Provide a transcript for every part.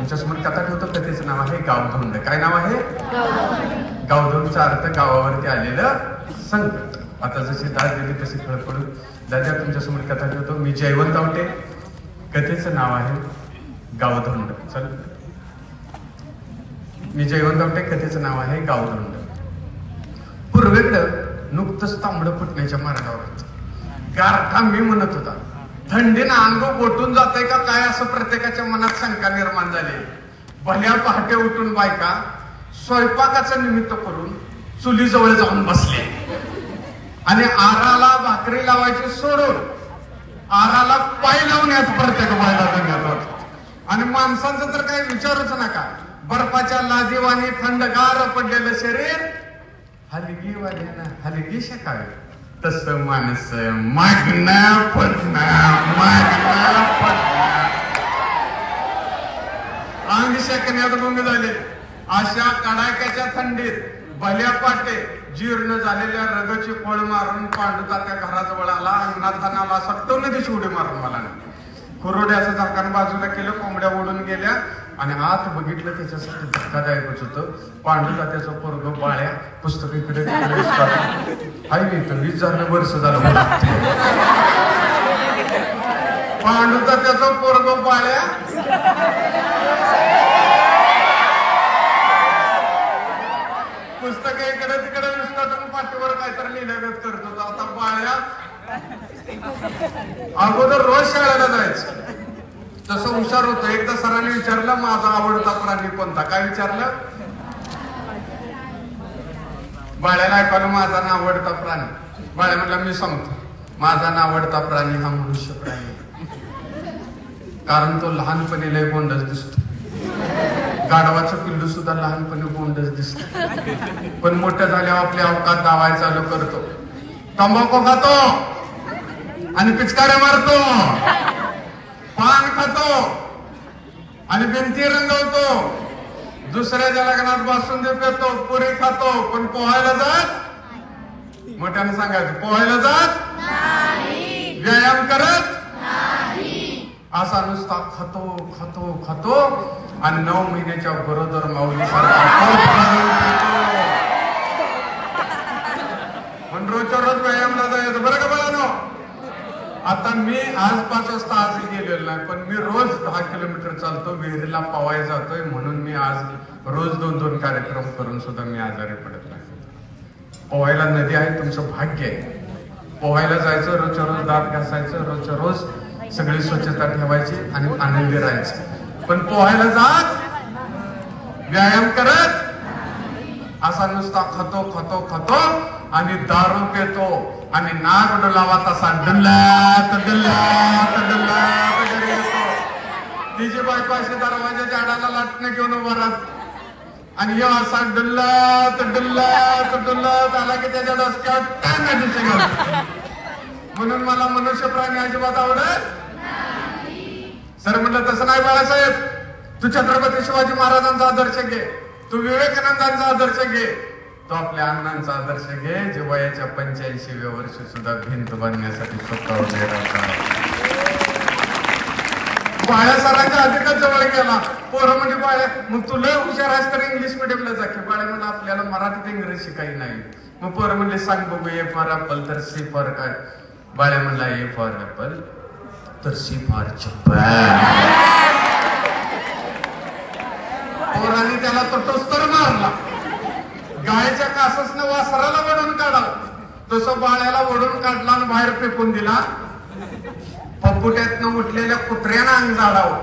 तुमच्या समोर कथा ठेवतो. कथेचं नाव आहे गावधोंड. काय नाव आहे? गावधोंडचा अर्थ गावावरती आलेलं संकट. आता जशी दाद दिली तशी फळफळू. दादा तुमच्या समोर कथा ठेवतो. मी जयवंत आवटे. कथेचं नाव आहे गावधोंड. चल, मी जयवंत आवटे. कथेचं नाव आहे गावधोंड. पूर्वेकडं नुकतंच तांबडं फुटण्याच्या मार्गावर गारठा मी म्हणत होता. थंडीनं अंग गोठून जातंय का काय असं प्रत्येकाच्या मनात शंका निर्माण झाली. भल्या पहाटे उठून बायका स्वयंपाकाचं निमित्त करून चुलीजवळ जाऊन बसले आणि आराला भाकरी लावायची सोडून आराला पाय लावण्यात प्रत्येक बायला दंग्यात होत. आणि माणसांचं तर काही विचारूच नका. बर्फाच्या लादीवानी थंडगार पडलेलं शरीर हलगी वाल्यानं हलगी शकावी तसं माणस मागणं पडणं अंग शेकण्यात गुंग झाले. अशा कडाक्याच्या थंडीत भल्या पाटे जीर्ण झालेल्या रगची खोळ मारून पांडुता त्या घराजवळ आला. अंगणात हाणाला. सट्टो नदीची उडी मारून मला खुरोड्याचं झाकण बाजूला केलं. कोंबड्या ओढून गेल्या आणि आत बघितलं. त्याच्यासाठी धक्कादायकच होतं. पांडुला त्याचं पोरग बाळ्या पुस्तक इकडे तिकडे 20 वर्ष झालं. पांडुचा त्याचं पोरग बाळ्या पुस्तक इकडे तिकडे विस्तारून पाठीवर काहीतरी लिहिल्यागत करत होता. आता बाळ्या अगोदर रोज शाळेला जायचं. तसं हुशार होतं. एकदा सरांनी विचारलं माझा आवडता प्राणी कोणता. काय विचारलं? बाळ्याला ऐकवलं माझा ना आवडता प्राणी. बाळ्या म्हणला मी सांगतो. माझा ना आवडता प्राणी हा मनुष्य प्राणी. कारण तो लहानपणी लय गोंडच दिसतो. गाढवाचं पिल्लू सुद्धा लहानपणी गोंडच दिसत. पण मोठं झाल्यावर आपले अवकात दावायला चालू करतो. तंबाखू खातो आणि पिचकाऱ्या मारतो. पान खातो आणि भिंती रंगवतो. दुसऱ्याच्या लग्नात बासुंदी पितो. पुरी खातो. पण पोहायला जात मोठ्याने सांगायचं पोहायला जात नाही. व्यायाम करत नाही. असा नुसता खातो खातो खातो आणि 9 महिन्याच्या गरोदर माऊलीसारखा पण रोजच्या रोज व्यायामला जायचं. बरं का बाळांनो? आता मी आज 5 वाजता आज गेलेलो नाही. पण मी रोज 10 किलोमीटर चालतो. विहिरीला पवायला जातोय. म्हणून मी आज रोज 2-2 कार्यक्रम करून सुद्धा मी आजारी पडत नाही. पोहायला नदी आहे. तुमचं भाग्य आहे. पोहायला जायचं. रोजच्या रोज दात घासायचं. रोजच्या रोज सगळी स्वच्छता ठेवायची आणि आनंदी राहायचं. पण पोहायला जात व्यायाम करत असा नुसता खातो खातो खातो आणि दारू पितो आणि नाक डोलावा तसा डल्लात डल्लात डल्लात घरी येतो. तिची बायको अशी दरवाजाच्या आडाला लाटणं घेऊन उभा राहत आणि असा डल्लात डल्लात डल्लात आला की त्याच्या डोसक्यावर टांगण्याची घालतो. म्हणून मला मनुष्य प्राणी अजिबात आवडत. सर म्हटलं तसं नाही बाळासाहेब. तू छत्रपती शिवाजी महाराजांचा आदर्श घे. तू विवेकानंदांचा आदर्श घे. तो आपल्या अण्णांचा आदर्श घे जे वयाच्या 85व्या वर्षी सुद्धा भिंत बांधण्यासाठी स्वतः उभे राहतात. बाळ्या सरांच्या अधिकच जवळ गेला. पोरं म्हणजे बाळ्या मग तू लय हुशार आहेस तर इंग्लिश मिडियमला जा की. बाळ्या म्हणलं आपल्याला मराठीत इंग्रजी काही नाही. मग पोरं म्हणले सांग बघू ए फॉर ऍपल तर सी फॉर काय. बाळ्या म्हणला ए फॉर ऍपल तर सी फॉर चप्पल. पोरांनी त्याला तो टोस्तर मारला. गायच्या काससनं वासराला वडून काढा. तसं बाळ्याला वडून काढला आणि बाहेर फेकून दिला. पपुट्यातनं उठलेल्या कुत्र्यानं अंग जाडावं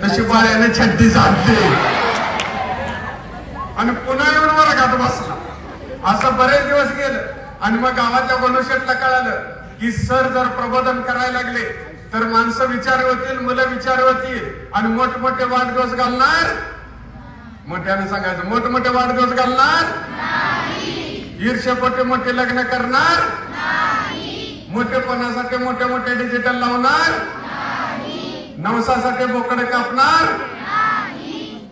तशी बाळ्याने छड्डी झाडली आणि पुन्हा येऊन वर्गात बसला. असं बरेच दिवस गेलं आणि मग गावातल्या गोनुशेटला कळालं की सर जर प्रबोधन करायला लागले तर माणसं विचार होतील, मुलं विचार होतील आणि मोठमोठे वाढदिवस घालणार. मोठ्याने सांगायचं मोठमोठे वाढदिवस घालणार. ईर्ष्यापोटी मोठे लग्न करणार. मोठेपणासाठी मोठे मोठे डिजिटल लावणार. नवसासाठी बोकडे कापणार.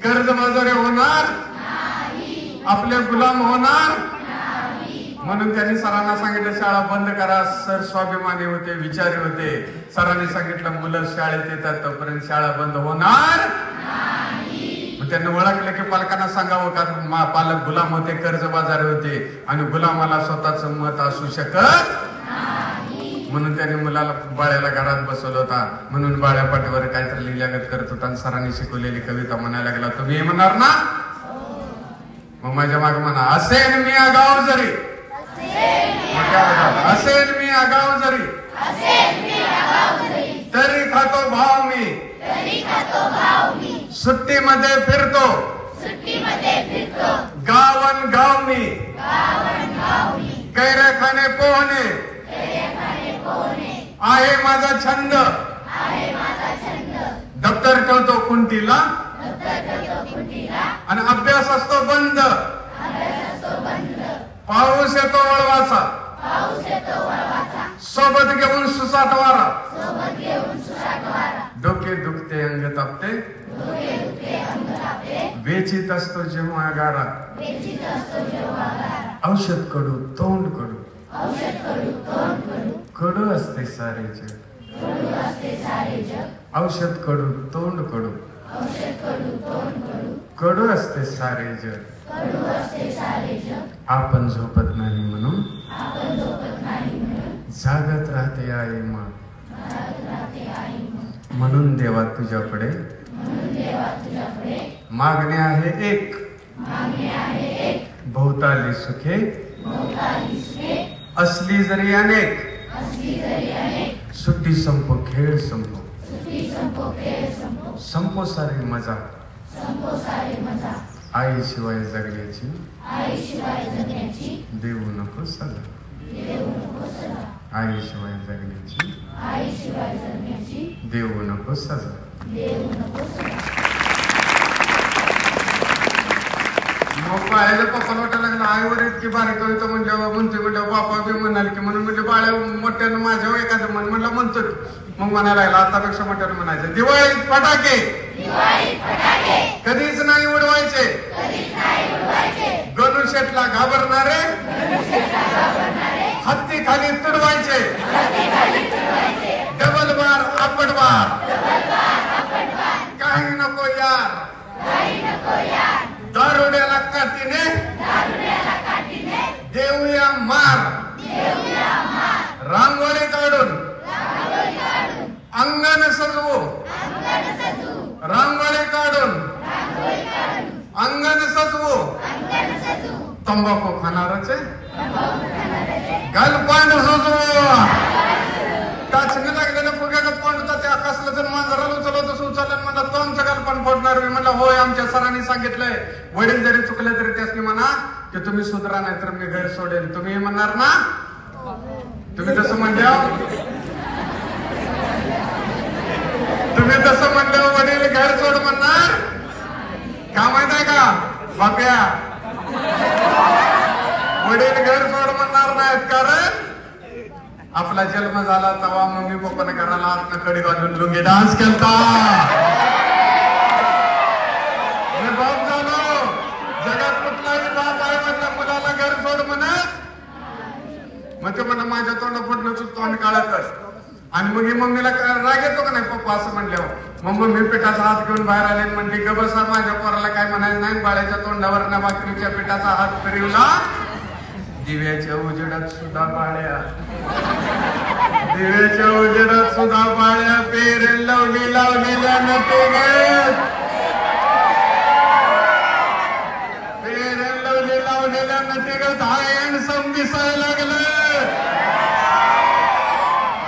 कर्जबाजारी होणार. आपले गुलाम होणार. म्हणून त्यांनी सरांना सांगितलं शाळा बंद करा. सर स्वाभिमानी होते, विचारी होते. सरांनी सांगितलं मुलं शाळेत येतात तोपर्यंत शाळा बंद होणार. त्यांनी ओळखलं की पालकांना सांगावं का पालक गुलाम होते, कर्जबाजारी होते आणि गुलामाला स्वतःच मत असू शकत म्हणून त्याने मुलाला बाळ्याला घरात बसवलं होता. म्हणून बाळ्या पाठीवर काहीतरी लिहिल्यागत करत होता आणि सरांनी शिकवलेली कविता म्हणायला लागला. तुम्ही म्हणणार ना? मग माझ्या माग म्हणा, असेल मी आगाव जरी, असेल मी आगाव जरी तरी खातो भाव मी, सुट्टीमध्ये फिरतो गावन गाव मी, कैऱ्या खाणे पोहणे आहे माझा छंद, दप्तर ठेवतो कुंटीला आणि अभ्यास असतो बंद, पाऊस येतो वळवाचा सोबत घेऊन सुसाट वारा, डोके दुखते अंग तापते वेचित असतो जेव्हा गारा, औषध कडू तोंड कडू कडू असते सारे जग, औषध कडू तोंड कडू कडू असते सारे जग, आपण झोपत नाही म्हणून जागत राहते आई मग, म्हणून देवा तुझ्याकडे मागणे आहे एक, भोवताली सुखे असली जरी अनेक, सुट्टी संपो खेळ संपो, संपो सारी मजा, आई शिवाय जगण्याची देऊ नको सजा, आई शिवाय जगण्याची देऊ नको सजा. मग बाळ्याला पप्पाला वाटायला लागलं आईवर इतकी बारीक कविता म्हणलं बापा बी म्हणाल की म्हणून म्हणजे बाळ्या मोठ्यानं माझ्यावर एखादं म्हणलं म्हणतो. मग म्हणायला लागला आतापेक्षा मोठ्यानं म्हणायचं दिवाळीत फटाके कधीच नाही उडवायचे, गणुशेठला घाबरणारे हत्ती खाली तुडवायचे, डबल बार आपट बार काही नको यार, दारुड्याला काठीने देऊया मार, रांगोळी काढून अंगण सजवू, रांगोळी काढून अंगण सजवू, तंबाखू खाणारचे गलपांड सजवू, टाचणी लागलेल्या फुग्याला पांडूचा त्या कसलं जर मांजराला उचललं तसं उचललं म्हणलं तो आमचं गलपान फोडणार. मी म्हणलं होय आमच्या सरांनी सांगितलंय वडील जरी चुकले तरी त्यासनी म्हणा की तुम्ही सुधरा नाही तर मी घर सोडेल. तुम्ही म्हणणार ना? तुम्ही तसं म्हणल्यावर तुम्ही तसं म्हणल्यावर वडील घर सोड म्हणणार का माहित आहे का बाप्या? वडील घर सोड म्हणणार नाहीत कारण आपला जन्म झाला तेव्हा मम्मी पप्पाने घराला आतनं कडी घालून लुंगी डान्स केलता. मी बाप झालो जगात कुठलाही बाप आहे म्हटलं मुलाला घर सोड म्हणत मग ते म्हणा माझ्या तोंड फुटलं तू तोंड काढतच. आणि मग ही मम्मीला राग येतो का नाही पप्पा असं म्हणल्यावर मग मम्मी पिठाचा हात घेऊन बाहेर आले म्हणली ग बसा माझ्या पोराला काय म्हणायचं नाही. बाळ्याच्या तोंडावर ना भाकरीच्या पिठाचा हात फिरवला. दिव्याच्या उजेडात सुद्धा बाळ्या, दिव्याच्या उजेडात सुद्धा बाळ्या पेरेल लावलेल्या नटेगत, पेरेल लावलेल्या नटेगत हाय हँडसम दिसायला लागलं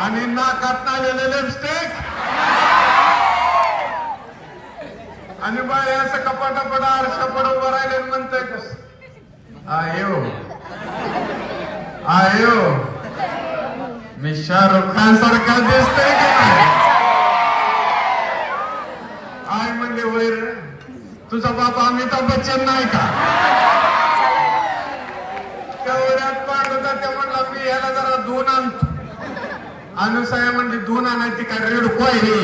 आणि नाकात आलेलं लिपस्टिक आणि बाळ्या असं कपाटापडा आरशापड उभं राहिले म्हणतोय कस आयो आयो मी शाहरुख खान सारखा दिसतोय का? आय म्हणले होय रे तुझा बाबा अमिताभ बच्चन नाही का? तेवढ्यात पांडुता ते म्हणला मी याला जरा धुवून आणतो. अनुसया म्हणली धुवून आणायची काय रेडको आहे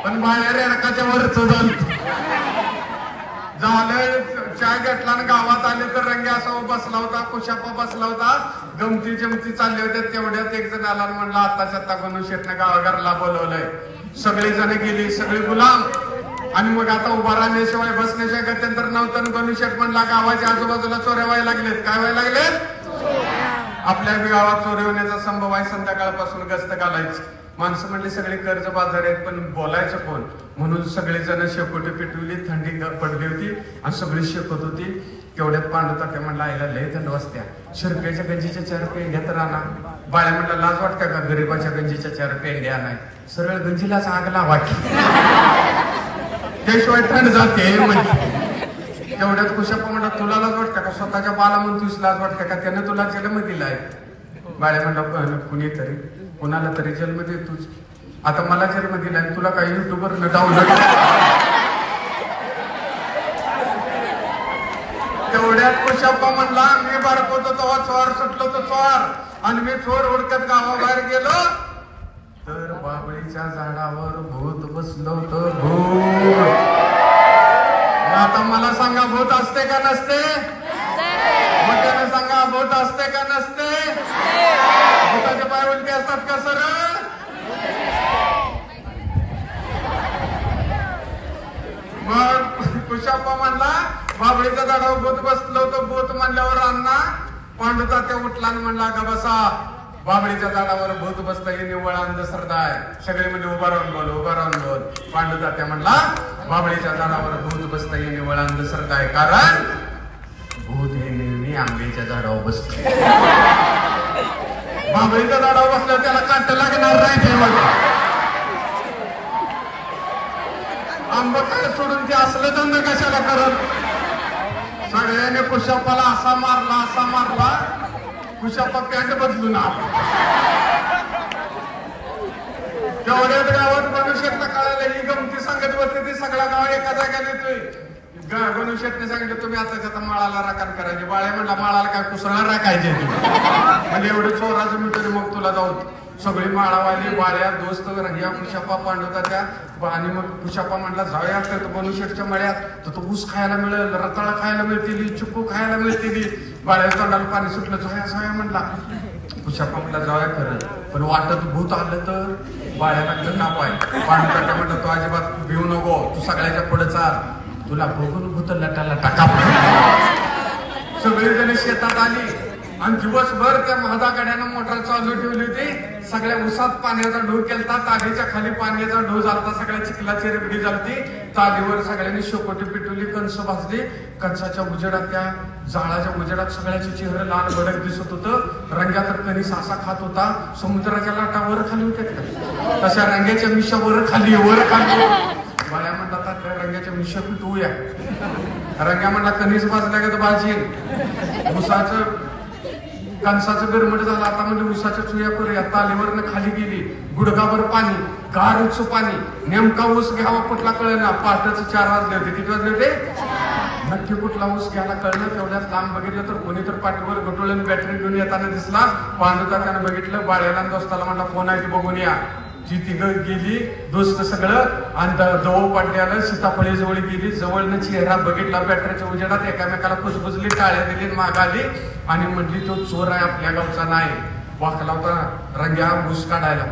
पण बाहेर रेडकाच्या वरच झालं. चहा घेतला आणि गावात आले तर रंगे असा बसला होता, कुशापा बसला होता, गमती जमती चालले होते. तेवढ्यात एक जण आला म्हणला आताच्या आता गणुशेठने गावाघरला बोलवलंय. सगळी जण गेली, सगळी गुलाम आणि मग आता उभा राहण्याशिवाय बसण्याशिवाय गत्यंतर नव्हतं. गणेशेठ म्हणला गावाच्या आजूबाजूला चोऱ्या व्हायला लागलेत. काय व्हायला लागलेत? आपल्या गावात चोरी होण्याचा संभव आहे. संध्याकाळपासून गस्त घालायची. माणसं म्हणली सगळे कर्ज बाजार आहेत, पण बोलायचं कोण? म्हणून सगळेजण शेकोटी पेटवली. थंडी पडली होती आणि सगळी शेकत होती. तेवढ्यात पांडुतात्या म्हणला आईला लय थंड वाजत्या, शिरप्याच्या गंजीच्या 4 पेंड्या तर आणा. बाळ्या म्हणला लाज वाटत्या का गरीबाच्या गंजीच्या 4 पेंड्या नाही, सरळ गंजीलाच आग लावा त्याशिवाय थंड जाते म्हणजे. तेवढ्यात कुशाप्पा म्हणला तुला लाज वाटत्या का? स्वतःच्या बाला म्हणून लाज वाटत्या का? त्यानं तुला जन्म दिलाय. बाळ्या म्हणला कुणीतरी कुणाला तरी जन्म देतोच. आता मला जन्म दिलाय, तुला काही युट्यूबवर डाउनलोड. तेवढ्यात कुशाप्पा म्हणला मी बारक होतो तेव्हा चोर सुटलो तो चोर, आणि मी चोर उडकत गावाबाहेर गेलो तर बाबळीच्या झाडावर भूत बसलो होतं. भूत. आता मला सांगा भूत असते का नसते? मोठ्याने सांगा भूत असते का नसते? भूताचे पाय उलटे असतात का सरळ? मग कुशाप्पा म्हणला बाबळीच्या झाडावर भूत बसलो होतं. भूत म्हणल्यावर अण्णा पांडुतात्या उठला आणि म्हणला का बसा, बाबळीच्या झाडावर भूत बसता ही निव्वळ अंधश्रद्धा आहे. सगळे म्हणजे उभा राहून बोल, उभा राहून बोल. पांडुतात्या म्हणला बाबळीच्या झाडावर भूत बसता ही निव्वळ अंधश्रद्धा आहे, कारण भूत हे नेहमी आंब्याच्या झाडावर बसते. बाबळीच्या झाडावर बसल्यावर त्याला काट लागणार नाही. ठेवायला आंबा काय सोडून ते असलं धंद कशाला करत? सगळ्याने कुशाप्पाला असा मारला कुशाप्पा पॅन्ट बदलून आला. तेवढ्यात गावात गणेशेठला कळालं ही गमती सांगत बसते. ती सगळा गाव एका जाग्याला येतोय. गणेशेठने सांगितलं तुम्ही आता माळाला राखण करायचे. बाळ्या म्हणला माळाला काय कुसळा राखायचे म्हणजे एवढं चोराचं मिळतं मग तुला जाऊ. सगळी माळावाली बाळ्या दोस्त रंग्या कुशाप्पा पांडुतात्या. आणि मग कुशाप्पा म्हणला जाऊया तर गणेशेठच्या मळ्यात तर तो ऊस खायला मिळेल, रताळा खायला मिळतील, चिक्कू खायला मिळतील. बाळ्या तोंडाला पाणी सुटलं. जाऊया म्हणला. कुशाप्पा म्हणला जाऊया खरं, पण वाटत भूत आलं तर? बाळ्या लागलं कापाय. पांडुतात्या म्हणलं तू अजिबात भिवू नको, तू सगळ्याच्या पुढे चाल, तुला बघून भूत लटाला टाका. सगळी जण शेतात आली आणि दिवसभर त्या महादागड्यानं मोटर चालू ठेवली होती. सगळ्या उसात पाण्याचा ढो केलता. तालीच्या खाली पाण्याचा ढो झालता. सगळ्या चिखलाची रेबडी झालती. तालीवर सगळ्यांनी शेकोटी पिटवली, कणस भाजली. कणसाच्या उजेडात, त्या जाळाच्या उजेडात सगळ्याचे चेहरे लाल भडक दिसत होतं. रंग्या तर कणीस असा खात होता. समुद्राच्या लाटा वर खाली होत्या तशा रंग्याच्या मिशा वर खाली वर खाली. बाळ्या म्हणला तर रंग्याच्या मिशा पिटवूया. रंग्या म्हणला कणीस भाजल्या का तर भाजी. उसाचं कणसाचं गरमट झालं. आता म्हणजे उसाच्या चुया करूया. तालीवरनं खाली गेली. गुडगाभर पाणी, गारच पाणी. नेमका ऊस घ्यावा कुठला कळेना. पहाटेच 4 वाजले होते. किती वाजले होते? नक्की कुठला ऊस घ्यायला कळलं. तेवढ्यात लांब बघितलं तर कोणी तर पाठीवर गटोळून बॅटरी घेऊन येताना दिसला. पांडुतात्यानं बघितलं. बाळ्याला दोस्ताला म्हणला फोन आहे ती बघून या. ती तिघं गेली दोस्त सगळं आणि जवळ पडल्याला सीताफळी जवळ गेली. जवळनं चेहरा बघितला बॅटरीच्या उजेडात. एकामेकाला कुजबुजली, टाळ्या दिली, मागाली आणि म्हणली तो चोर आहे, आपल्या गावचा नाही. वाकला होता रंग्या ऊस काढायला.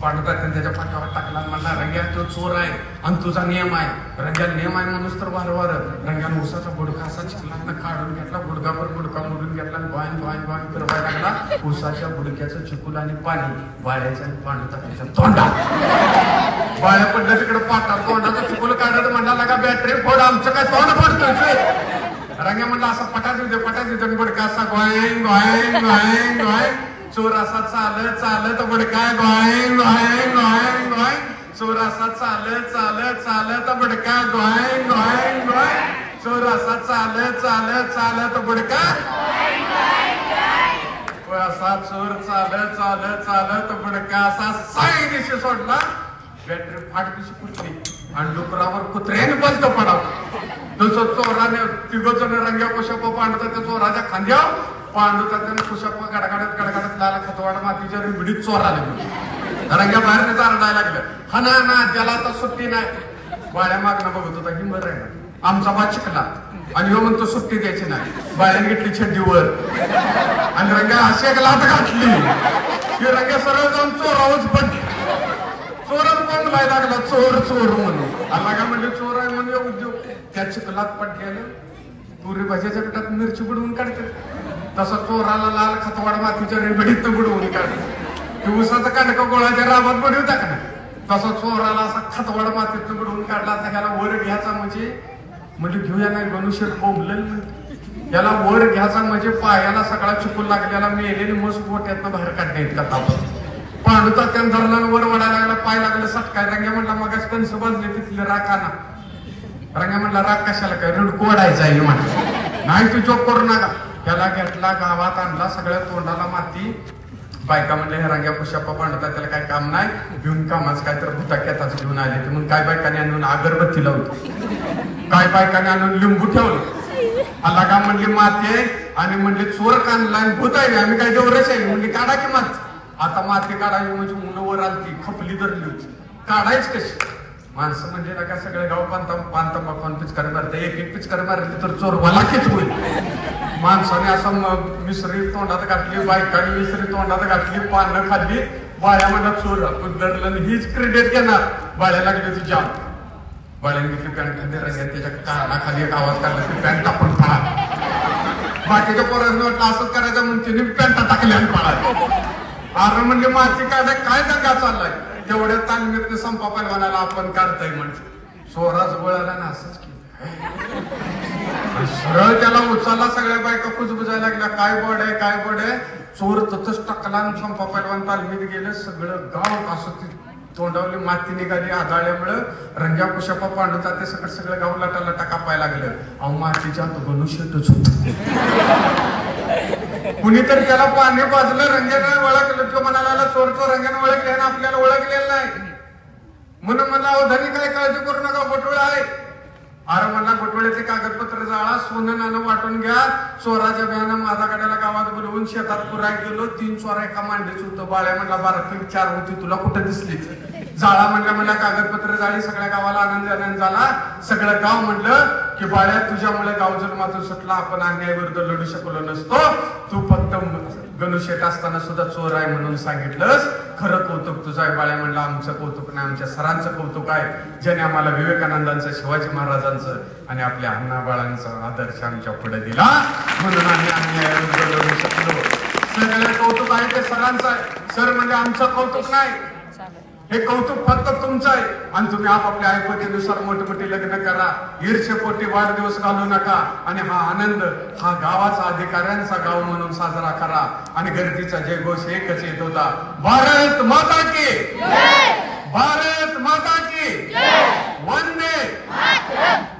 पांडुतात्याने त्याच्या पाठीवर टाकला म्हणला रंग्या तो चोर आहे आणि तुझा नियम आहे. रंग्या नियम आहे म्हणूनच तर वारंवार रंग्यानं ऊसाचा बुडका असा चिखलातनं काढून घेतला. गुडगाभर बुडका मोडून घेतला आणि गोहान गोहान गोहान फिरवायला लागला. ऊसाच्या बुडक्याचं चिखल आणि पाणी बाळ्याच्या आणि पांडुतात्याच्या तोंडात. बाळ्या पडलं तिकडे पाटा. तोंडाचा चिखल काढत म्हणला लागा बॅटरी फोड, आमचं काय तोंड पडतोय. रंग्या म्हणला असा पटा देऊ बुडका असा गोहान गोहान गोहान गोहान. चोर असा चालत चालत बुडका गोहान गोहान गोहान गोहान. चोर असा चालत चालत चालत बुडका गोहान गोहान गोहान. चोर असा चालत चालत चालत बुडका. असा चोर चालत चालत चालत बुडका असा साई दिशे सोडला. बॅटरी फाट दिशी फुटली आणि डुकरावर कुत्र्याने बलत पडाव. तसं चोराने तिघजण रंग्या कुशाप्पा पांडुतात्या चोराच्या खांद्यावर. पांडुतात्यानं कुशाप्पा गडगडत लाला खतवाडा मातीच्या रिबडीत चोराला. रंग्या बाहेर चारडायला लागलं. हा ना त्याला आता सुट्टी नाही. बाळ्या मागणं बघत होता ही बरं आहे आमचा बा चिखला आणि ह्यो म्हणतो सुट्टी द्यायची नाही. बाळ्याने घेतली छड्डीवर आणि रंग्या अशी एक लाथ घातली की रंग्या सरळ जाऊन चोरावच पडली. चोरच बोंबलाय लागला चोर चोर म्हणून. आला का म्हणजे चोर आहे म्हणजे उद्योग. त्या चिखलात पडलेलं पुरी भाज्याच्या पिठात मिरची बुडवून काढते, तसा चोराला लाल खतवाड मातीच्या रेबडीत बुडवून काढते. उसाचा कांडका गोळाच्या राबात बुडवता का नाही, तसा चोराला असा खतवाड मातीत बुडवून काढला. त्याला वर घ्यायचा म्हणजे घेऊया नाही मनुष्य बोंबलं. याला वर घ्यायचा म्हणजे पायाला सगळा चुकून लागलेला मेलेली मस्त पोट्यातनं बाहेर काढण्यात का ताप. पांडुता त्या धरणानं वर वडायला लागला, पाय लागलं सटकाय. रंग्या म्हणला मग कणस बाजले तिथले राखाना. रंग्या म्हणला राग कशाला काय रडको ओढायचा आहे म्हणा. नाही तू चोक करू नका. त्याला घेतला गावात आणला, सगळ्या तोंडाला माती. बायका म्हणले हे रंग्या पुष्पा पांडुता त्याला काय काम नाही, घेऊन कामाच काय तर भुताक्याताच घेऊन आले. म्हणून काय बायकाने आणून अगरबत्ती लावली, काय बायकाने आणून लिंबू ठेवलं. आला का म्हणली माती आहे आणि म्हणले चोर काढला भूत आहे, आम्ही काय देवरच आहे म्हणजे काढा की माती. आता माती काढावी म्हणजे मुलं वर आलती, खपली धरली होती, काढायच कशी. माणसं म्हणजे ना काय सगळे गाव पान पिचकारी मारते, एक पिचकारी मारली तर चोर वलाखीच होईल. माणसाने असं मिसरी तोंडात घातली, बायकाने मिसरी तोंडात घातली, पानं खाल्ली. बाळ्या म्हणला चोर धरलं, हीच क्रेडिट घेणार. बाळ्या लागली होती जाम. बाळ्याने घेतली पॅन्ट खाली, रंग्यात त्याच्या कानाखाली एक आवाज काढला की पॅन्ट टाकून पळा. बाकीच्या पोरांनी वाटलं असंच करायचं म्हणून तिने पॅन्ट टाकली आणि पळाली. अरे म्हणजे माती काढाय काय दंगा चाललाय. तेवढ्या तालमीतनं संपा पैलवानाला आपण काढताय म्हणजे चोराच गोळाला ना असंच केलं. सरळ त्याला उचलला, सगळ्या बायका कुजबुजायला लागल्या, काय बड आहे काय बड आहे. चोर तसंच टाकला आणि संपा पैलवान तालमीत गेले. सगळं गाव असं तोंडावली माती निघाली आधाळल्यामुळं. रंग्या पुष्पा पांडुता ते सगळं गाव लटा कापायला लागलं. अहो मातीच्या मनुष्यच होत. कुणीतरी त्याला पाणी पाजलं, रंग्यानं ओळखलं. तो म्हणाला चोर रंग्यानं ओळखले आणि आपल्याला ओळखलेलं नाही. म्हणून म्हणला अहो धनी काय काळजी करू नका, गोटोळा आहे. अरे म्हणला गोटोळ्याचे कागदपत्र जाळा, सोनं नाणं वाटून घ्या. चोराच्या बियानं माझा गाड्याला गावात बोलवून शेतात पुराय गेलो. 3 चोर एका मांडीच होतं. बाळ्या म्हणला 12 4 होती, तुला कुठं दिसली. जाळा म्हणला कागदपत्र जाळी. सगळ्या गावाला आनंद झाला. सगळं गाव म्हणलं की बाळ्या तुझ्यामुळे गाव जन्मातून सुटला, आपण अन्यायाविरुद्ध लढू शकलो नसतो. तू फक्त गणुशेठ असताना सुद्धा चोर आहे म्हणून सांगितलंस. खरं कौतुक तुझं आहे. बाळ्या म्हणला आमचं कौतुक नाही, आमच्या सरांचं कौतुक आहे, ज्याने आम्हाला विवेकानंदांचं, शिवाजी महाराजांचं आणि आपल्या अण्णा बाळांचा आदर्श आमच्या पुढे दिला. म्हणून आम्ही अन्यायाविरुद्ध लढू शकलो. सगळं कौतुक आहे ते सरांचं आहे. सर म्हणजे आमचं कौतुक नाही, हे कौतुक फक्त तुमचं आहे. आणि तुम्ही आपापल्या ऐपतीनुसार मोठे लग्न करा, ईर्ष्येपोटी वाढदिवस घालू नका. आणि हा आनंद हा गावाचा अधिकाऱ्यांचा गाव म्हणून साजरा करा. आणि गर्दीचा जयघोष एकच येत होता, भारत माता की, भारत माता की, वंदे मातरम.